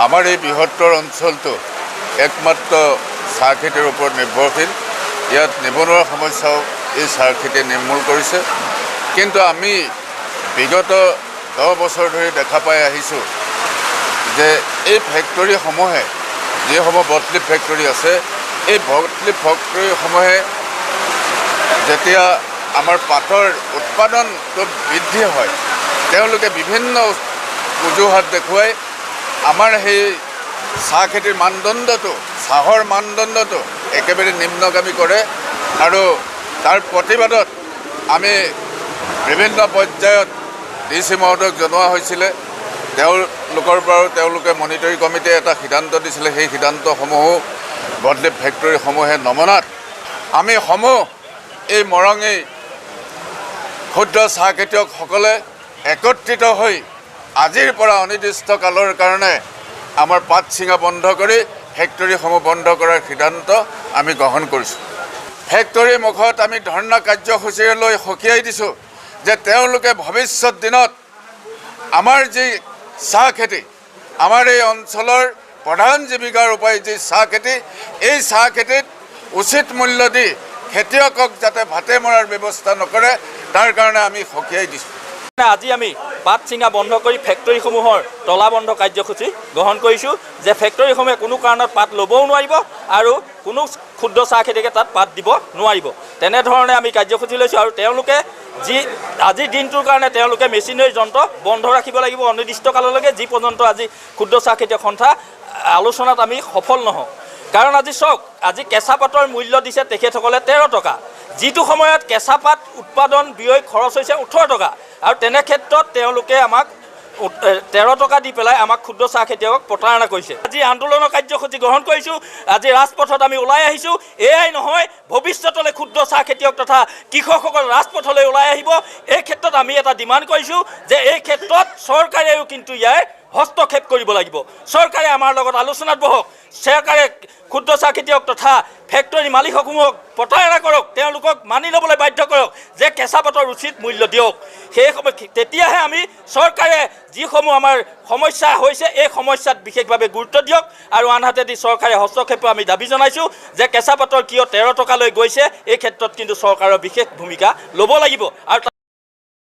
আমাৰ এই বৃহত্তৰ অঞ্চলটো একমাত্ৰ চাহ খেতিৰ ওপৰত নিৰ্ভৰশীল। ইয়াত নিবনুৱাৰ সমস্যাও এই চাহ খেতিয়ে নিৰ্মূল কৰিছে। কিন্তু আমি বিগত 10 বছৰ ধৰি দেখা পাই আহিছোঁ যে এই ফেক্টৰীসমূহে, যিসমূহ বটলিপ ফেক্টৰী আছে, এই বটলিপ ফেক্টৰীসমূহে যেতিয়া আমাৰ পাতৰ উৎপাদনটো বৃদ্ধি হয়, তেওঁলোকে বিভিন্ন অজুহাত দেখুৱাই আমাৰ সেই চাহ খেতিৰ মানদণ্ডটো, চাহৰ মানদণ্ডটো একেবাৰে নিম্নগামী কৰে। আৰু তাৰ প্ৰতিবাদত আমি বিভিন্ন পৰ্যায়ত DC মহোদয়ক জনোৱা হৈছিলে। তেওঁলোকৰ পৰাও তেওঁলোকে মনিটৰিং কমিটিয়ে এটা সিদ্ধান্ত দিছিলে। সেই সিদ্ধান্তসমূহো বটলিপ ফেক্টৰীসমূহে নমনাত আমি সমূহ এই মৰঙী ক্ষুদ্ৰ চাহ খেতিয়কসকলে একত্ৰিত হৈ আজিৰ পৰা অনিৰ্দিষ্ট কালৰ কাৰণে আমাৰ পাত ছিঙা বন্ধ কৰি ফেক্টৰীসমূহ বন্ধ কৰাৰ সিদ্ধান্ত আমি গ্ৰহণ কৰিছোঁ। ফেক্টৰীৰ মুখত আমি ধৰ্ণা কাৰ্যসূচীৰে লৈ সকীয়াই দিছোঁ যে তেওঁলোকে ভৱিষ্যত দিনত আমাৰ যি চাহ খেতি, আমাৰ এই অঞ্চলৰ প্ৰধান জীৱিকাৰ উপায় যি চাহ খেতি, এই চাহ খেতিত উচিত মূল্য দি খেতিয়কক যাতে ভাতে মৰাৰ ব্যৱস্থা নকৰে, তাৰ কাৰণে আমি সকীয়াই দিছোঁ। আজি আমি পাত ছিঙা বন্ধ কৰি ফেক্টৰীসমূহৰ তলা বন্ধ কাৰ্যসূচী গ্ৰহণ কৰিছোঁ যে ফেক্টৰীসমূহে কোনো কাৰণত পাত ল'বও নোৱাৰিব আৰু কোনো ক্ষুদ্ৰ চাহ খেতিকে তাত পাত দিব নোৱাৰিব। তেনেধৰণে আমি কাৰ্যসূচী লৈছোঁ। আৰু তেওঁলোকে আজিৰ দিনটোৰ কাৰণে তেওঁলোকে মেচিনাৰী যন্ত্ৰ বন্ধ ৰাখিব লাগিব অনিৰ্দিষ্ট কাললৈকে, যি পৰ্যন্ত আজি ক্ষুদ্ৰ চাহ খেতিয়ক সন্থা আলোচনাত আমি সফল নহওঁ। কাৰণ আজি চাওক, আজি কেঁচা পাতৰ মূল্য দিছে তেখেতসকলে 13 টকা, যিটো সময়ত কেঁচা পাত উৎপাদন ব্যয় খৰচ হৈছে 18 টকা। আৰু তেনে ক্ষেত্ৰত তেওঁলোকে আমাক 13 টকা দি পেলাই আমাক ক্ষুদ্ৰ চাহ খেতিয়কক প্ৰতাৰণা কৰিছে। আজি আন্দোলনৰ কাৰ্যসূচী গ্ৰহণ কৰিছোঁ। আজি ৰাজপথত আমি ওলাই আহিছোঁ। এয়াই নহয়, ভৱিষ্যতলৈ ক্ষুদ্ৰ চাহ খেতিয়ক তথা কৃষকসকল ৰাজপথলৈ ওলাই আহিব। এই ক্ষেত্ৰত আমি এটা ডিমাণ্ড কৰিছোঁ যে এই ক্ষেত্ৰত চৰকাৰেও কিন্তু ইয়াৰ হস্তক্ষেপ কৰিব লাগিব। চৰকাৰে আমাৰ লগত আলোচনাত বহক। চৰকাৰে ক্ষুদ্ৰ চাহ খেতিয়ক তথা ফেক্টৰী মালিকসমূহক প্ৰতাৰণা কৰক, তেওঁলোকক মানি ল'বলৈ বাধ্য কৰক যে কেঁচা পাতৰ উচিত মূল্য দিয়ক। সেই তেতিয়াহে আমি চৰকাৰে যিসমূহ আমাৰ সমস্যা হৈছে এই সমস্যাত বিশেষভাৱে গুৰুত্ব দিয়ক। আৰু আনহাতেদি চৰকাৰে হস্তক্ষেপৰ আমি দাবী জনাইছোঁ যে কেঁচা পাতৰ কিয় 13 টকালৈ গৈছে, এই ক্ষেত্ৰত কিন্তু চৰকাৰৰ বিশেষ ভূমিকা ল'ব লাগিব। আৰু